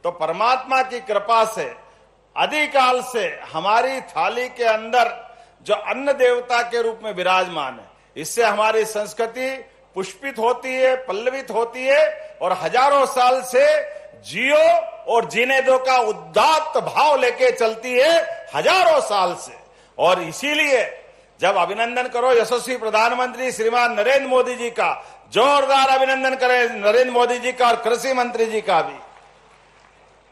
तो परमात्मा की कृपा से आदिकाल से हमारी थाली के अंदर जो अन्न देवता के रूप में विराजमान है, इससे हमारी संस्कृति पुष्पित होती है, पल्लवित होती है और हजारों साल से जियो और जीने दो का उदात्त भाव लेके चलती है हजारों साल से। और इसीलिए जब अभिनंदन करो यशस्वी प्रधानमंत्री श्रीमान नरेंद्र मोदी जी का, जोरदार अभिनंदन करें नरेंद्र मोदी जी का और कृषि मंत्री जी का भी।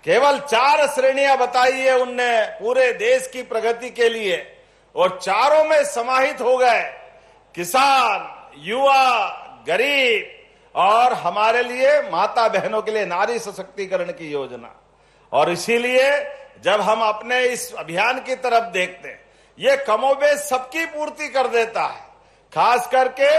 केवल 4 श्रेणियां बताई है उनने पूरे देश की प्रगति के लिए और चारों में समाहित हो गए किसान, युवा, गरीब और हमारे लिए माता बहनों के लिए नारी सशक्तिकरण की योजना। और इसीलिए जब हम अपने इस अभियान की तरफ देखते हैं, ये कमोबेश सबकी पूर्ति कर देता है। खास करके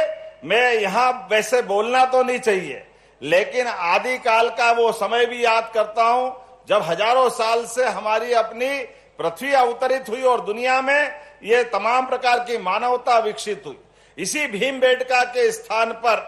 मैं यहां वैसे बोलना तो नहीं चाहिए, लेकिन आदिकाल का वो समय भी याद करता हूं जब हजारों साल से हमारी अपनी पृथ्वी अवतरित हुई और दुनिया में ये तमाम प्रकार की मानवता विकसित हुई। इसी भीमबेटका के स्थान पर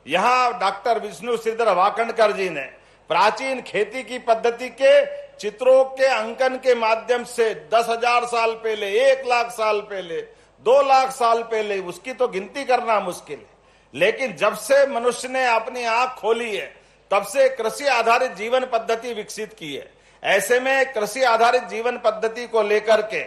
यहां डॉक्टर विष्णु श्रीधर वाकणकर जी ने प्राचीन खेती की पद्धति के चित्रों के अंकन के माध्यम से 10,000 साल पहले, 1,00,000 साल पहले, 2,00,000 साल पहले, उसकी तो गिनती करना मुश्किल है, लेकिन जब से मनुष्य ने अपनी आंख खोली है तब से कृषि आधारित जीवन पद्धति विकसित की है। ऐसे में कृषि आधारित जीवन पद्धति को लेकर के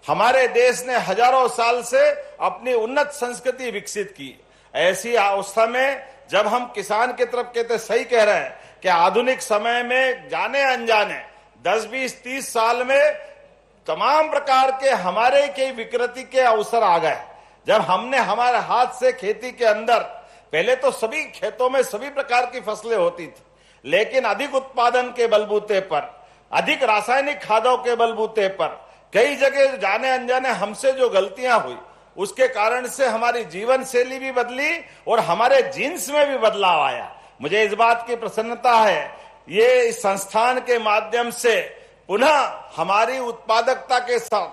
हमारे देश ने हजारों साल से अपनी उन्नत संस्कृति विकसित की। ऐसी अवस्था में जब हम किसान की तरफ कहते, सही कह रहे हैं कि आधुनिक समय में जाने अनजाने 10, 20, 30 साल में तमाम प्रकार के हमारे के विकृति के अवसर आ गए। जब हमने हमारे हाथ से खेती के अंदर, पहले तो सभी खेतों में सभी प्रकार की फसलें होती थी, लेकिन अधिक उत्पादन के बलबूते पर, अधिक रासायनिक खादों के बलबूते पर कई जगह जाने अनजाने हमसे जो गलतियां हुई, उसके कारण से हमारी जीवन शैली भी बदली और हमारे जीन्स में भी बदलाव आया। मुझे इस बात की प्रसन्नता है, ये इस संस्थान के माध्यम से पुनः हमारी उत्पादकता के साथ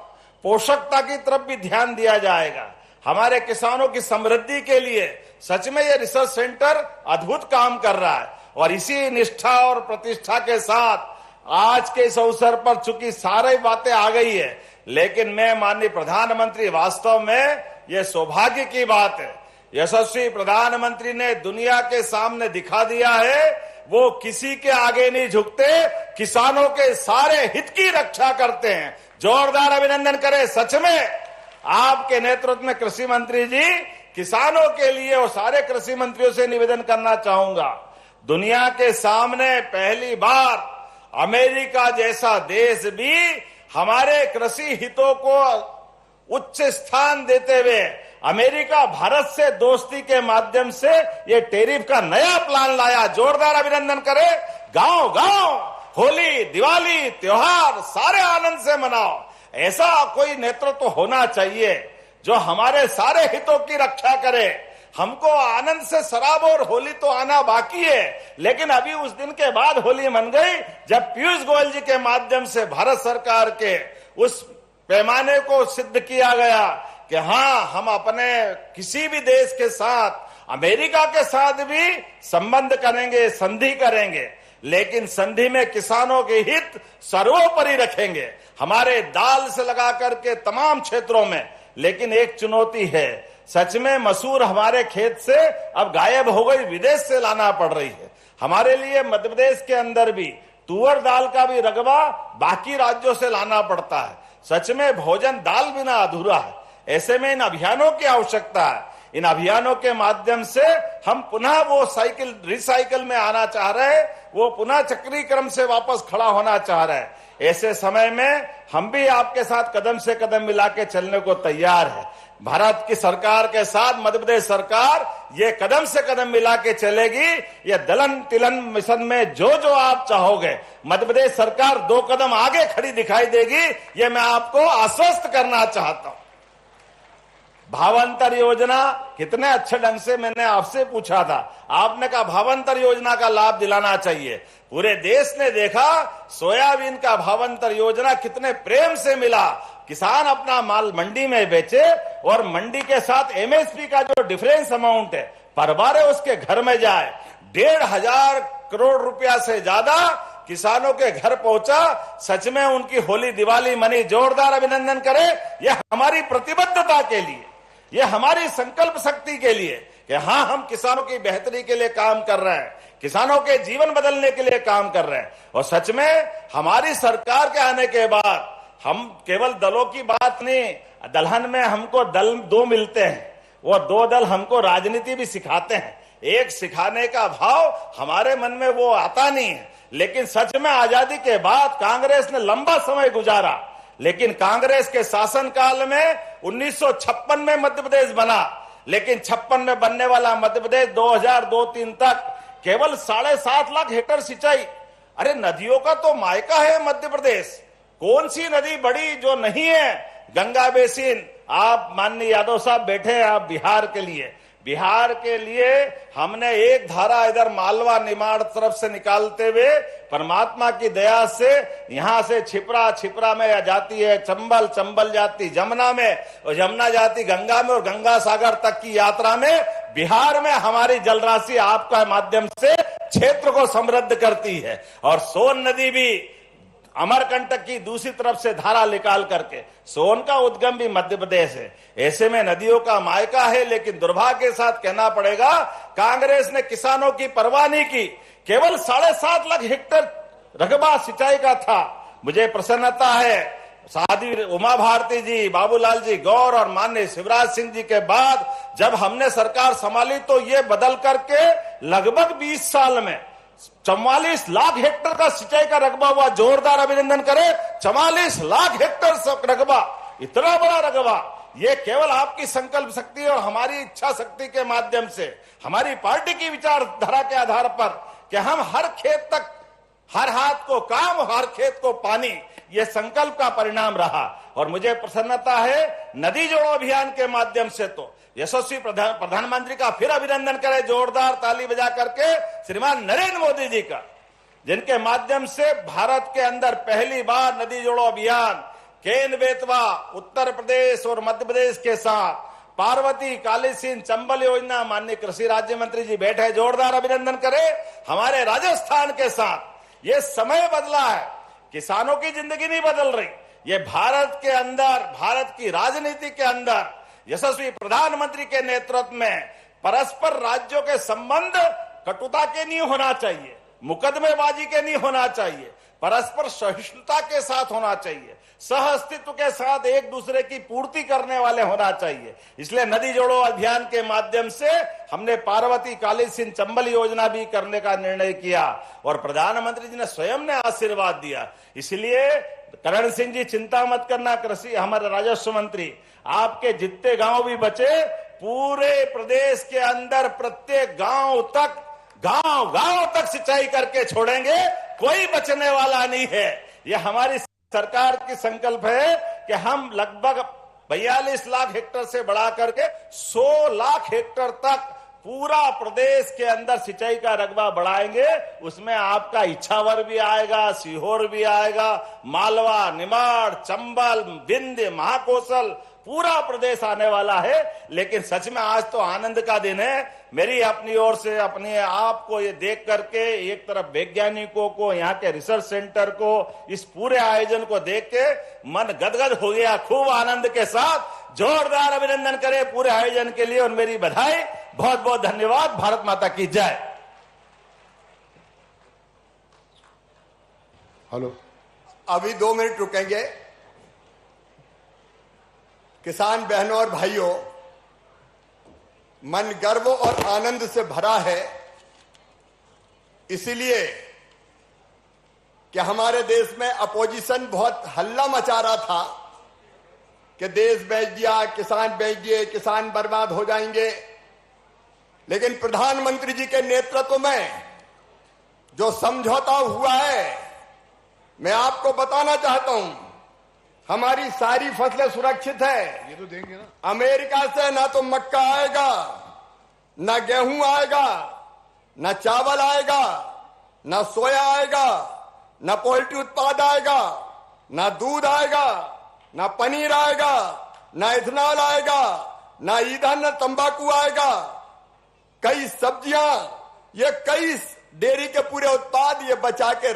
पोषकता की तरफ भी ध्यान दिया जाएगा। हमारे किसानों की समृद्धि के लिए सच में ये रिसर्च सेंटर अद्भुत काम कर रहा है और इसी निष्ठा और प्रतिष्ठा के साथ आज के इस अवसर पर चूंकि सारी बातें आ गई है, लेकिन मैं माननीय प्रधानमंत्री, वास्तव में ये सौभाग्य की बात है, यशस्वी प्रधानमंत्री ने दुनिया के सामने दिखा दिया है वो किसी के आगे नहीं झुकते, किसानों के सारे हित की रक्षा करते हैं। जोरदार अभिनंदन करें। सच में आपके नेतृत्व में कृषि मंत्री जी, किसानों के लिए और सारे कृषि मंत्रियों से निवेदन करना चाहूंगा, दुनिया के सामने पहली बार अमेरिका जैसा देश भी हमारे कृषि हितों को उच्च स्थान देते हुए अमेरिका भारत से दोस्ती के माध्यम से ये टैरिफ का नया प्लान लाया। जोरदार अभिनंदन करें। गांव गांव होली, दिवाली, त्योहार सारे आनंद से मनाओ। ऐसा कोई नेतृत्व होना चाहिए जो हमारे सारे हितों की रक्षा करे। हमको आनंद से शराब और होली तो आना बाकी है, लेकिन अभी उस दिन के बाद होली मन गई जब पीयूष गोयल जी के माध्यम से भारत सरकार के उस पैमाने को सिद्ध किया गया कि हाँ, हम अपने किसी भी देश के साथ, अमेरिका के साथ भी संबंध करेंगे, संधि करेंगे, लेकिन संधि में किसानों के हित सर्वोपरि रखेंगे, हमारे दाल से लगा करके तमाम क्षेत्रों में। लेकिन एक चुनौती है, सच में मसूर हमारे खेत से अब गायब हो गई, विदेश से लाना पड़ रही है। हमारे लिए मध्य प्रदेश के अंदर भी तुअर दाल का भी रकबा बाकी राज्यों से लाना पड़ता है। सच में भोजन दाल बिना अधूरा है। ऐसे में इन अभियानों की आवश्यकता है। इन अभियानों के माध्यम से हम पुनः वो साइकिल रिसाइकल में आना चाह रहे हैं, वो पुनः चक्रीय क्रम से वापस खड़ा होना चाह रहे हैं। ऐसे समय में हम भी आपके साथ कदम से कदम मिला के चलने को तैयार है। भारत की सरकार के साथ मध्य प्रदेश सरकार ये कदम से कदम मिला के चलेगी। ये दलन तिलन मिशन में जो जो आप चाहोगे, मध्य प्रदेश सरकार 2 कदम आगे खड़ी दिखाई देगी, ये मैं आपको आश्वस्त करना चाहता हूं। भावांतर योजना कितने अच्छे ढंग से मैंने आपसे पूछा था, आपने कहा भावांतर योजना का लाभ दिलाना चाहिए। पूरे देश ने देखा सोयाबीन का भावांतर योजना कितने प्रेम से मिला। किसान अपना माल मंडी में बेचे और मंडी के साथ एमएसपी का जो डिफरेंस अमाउंट है पर बार उसके घर में जाए। 1,500 करोड़ रुपया से ज्यादा किसानों के घर पहुंचा, सच में उनकी होली दिवाली मनी। जोरदार अभिनंदन करें यह हमारी प्रतिबद्धता के लिए, यह हमारी संकल्प शक्ति के लिए कि हाँ, हम किसानों की बेहतरी के लिए काम कर रहे हैं, किसानों के जीवन बदलने के लिए काम कर रहे हैं। और सच में हमारी सरकार के आने के बाद हम केवल दलों की बात नहीं, दलहन में हमको दल दो मिलते हैं, वो दो दल हमको राजनीति भी सिखाते हैं। एक सिखाने का भाव हमारे मन में वो आता नहीं है। लेकिन सच में आजादी के बाद कांग्रेस ने लंबा समय गुजारा, लेकिन कांग्रेस के शासनकाल में 1956 में मध्य प्रदेश बना, लेकिन 56 में बनने वाला मध्य प्रदेश 2002-03 तक केवल 7.5 लाख हेक्टेयर सिंचाई। अरे नदियों का तो मायका है मध्य प्रदेश, कौन सी नदी बड़ी जो नहीं है? गंगा बेसिन। आप माननीय यादव साहब बैठे हैं, आप बिहार के लिए हमने एक धारा इधर मालवा निमाड़ तरफ से निकालते हुए परमात्मा की दया से यहां से छिपरा में जाती है चंबल, चंबल जाती जमुना में, और यमुना जाती गंगा में, और गंगा सागर तक की यात्रा में बिहार में हमारी जलराशि आपका माध्यम से क्षेत्र को समृद्ध करती है। और सोन नदी भी अमरकंटक की दूसरी तरफ से धारा निकाल करके, सोन का उद्गम भी मध्य प्रदेश है। ऐसे में नदियों का मायका है। लेकिन दुर्भाग्य के साथ कहना पड़ेगा, कांग्रेस ने किसानों की परवाह नहीं की। केवल 7.5 लाख हेक्टेयर रकबा सिंचाई का था। मुझे प्रसन्नता है, साध्वी उमा भारती जी, बाबूलाल जी गौर और माननीय शिवराज सिंह जी के बाद जब हमने सरकार संभाली तो ये बदल करके लगभग 20 साल में 44 लाख हेक्टेयर का सिंचाई का रकबा हुआ। जोरदार अभिनंदन करें, 44 लाख हेक्टेयर रकबा, इतना बड़ा रकबा। ये केवल आपकी संकल्प शक्ति और हमारी इच्छा शक्ति के माध्यम से, हमारी पार्टी की विचारधारा के आधार पर कि हम हर खेत तक, हर हाथ को काम, हर खेत को पानी, ये संकल्प का परिणाम रहा। और मुझे प्रसन्नता है नदी जोड़ो अभियान के माध्यम से तो यशस्वी प्रधानमंत्री का फिर अभिनंदन करें, जोरदार ताली बजा करके, श्रीमान नरेंद्र मोदी जी का, जिनके माध्यम से भारत के अंदर पहली बार नदी जोड़ो अभियान केन बेतवा उत्तर प्रदेश और मध्य प्रदेश के साथ, पार्वती काली सिंध चंबल योजना, माननीय कृषि राज्य मंत्री जी बैठे, जोरदार अभिनंदन करें। हमारे राजस्थान के साथ ये समय बदला है, किसानों की जिंदगी नहीं बदल रही। ये भारत के अंदर, भारत की राजनीति के अंदर यशस्वी प्रधानमंत्री के नेतृत्व में परस्पर राज्यों के संबंध कटुता के नहीं होना चाहिए, मुकदमेबाजी के नहीं होना चाहिए, परस्पर सहिष्णुता के साथ होना चाहिए, सह अस्तित्व के साथ एक दूसरे की पूर्ति करने वाले होना चाहिए। इसलिए नदी जोड़ो अभियान के माध्यम से हमने पार्वती काली सिंध चंबल योजना भी करने का निर्णय किया और प्रधानमंत्री जी ने स्वयं ने आशीर्वाद दिया। इसलिए करण सिंह जी चिंता मत करना, कृषि हमारे राजस्व मंत्री, आपके जितने गांव भी बचे पूरे प्रदेश के अंदर प्रत्येक गांव तक सिंचाई करके छोड़ेंगे, कोई बचने वाला नहीं है। यह हमारी सरकार की संकल्प है कि हम लगभग 42 लाख हेक्टेयर से बढ़ा करके 100 लाख हेक्टेयर तक पूरा प्रदेश के अंदर सिंचाई का रकबा बढ़ाएंगे। उसमें आपका इछावर भी आएगा, सीहोर भी आएगा, मालवा, निमाड़, चंबल, विंध्य, महाकौशल, पूरा प्रदेश आने वाला है। लेकिन सच में आज तो आनंद का दिन है। मेरी अपनी ओर से अपने आप को ये देख करके, एक तरफ वैज्ञानिकों को, यहाँ के रिसर्च सेंटर को, इस पूरे आयोजन को देख के मन गदगद हो गया। खूब आनंद के साथ जोरदार अभिनंदन करें पूरे आयोजन के लिए और मेरी बधाई। बहुत बहुत धन्यवाद। भारत माता की जय। हेलो, अभी 2 मिनट रुकेंगे। किसान बहनों और भाइयों, मन गर्व और आनंद से भरा है, इसलिए कि हमारे देश में अपोजिशन बहुत हल्ला मचा रहा था कि देश बेच दिया, किसान बेच दिए, किसान बर्बाद हो जाएंगे। लेकिन प्रधानमंत्री जी के नेतृत्व में जो समझौता हुआ है, मैं आपको बताना चाहता हूं, हमारी सारी फसलें सुरक्षित है। ये तो देंगे ना। अमेरिका से ना तो मक्का आएगा, ना गेहूं आएगा, ना चावल आएगा, ना सोया आएगा, ना पोल्ट्री उत्पाद आएगा, ना दूध आएगा, ना पनीर आएगा, ना इथेनॉल आएगा, ना ईंधन, ना तंबाकू आएगा। कई सब्जियां, ये कई डेयरी के पूरे उत्पाद ये बचा के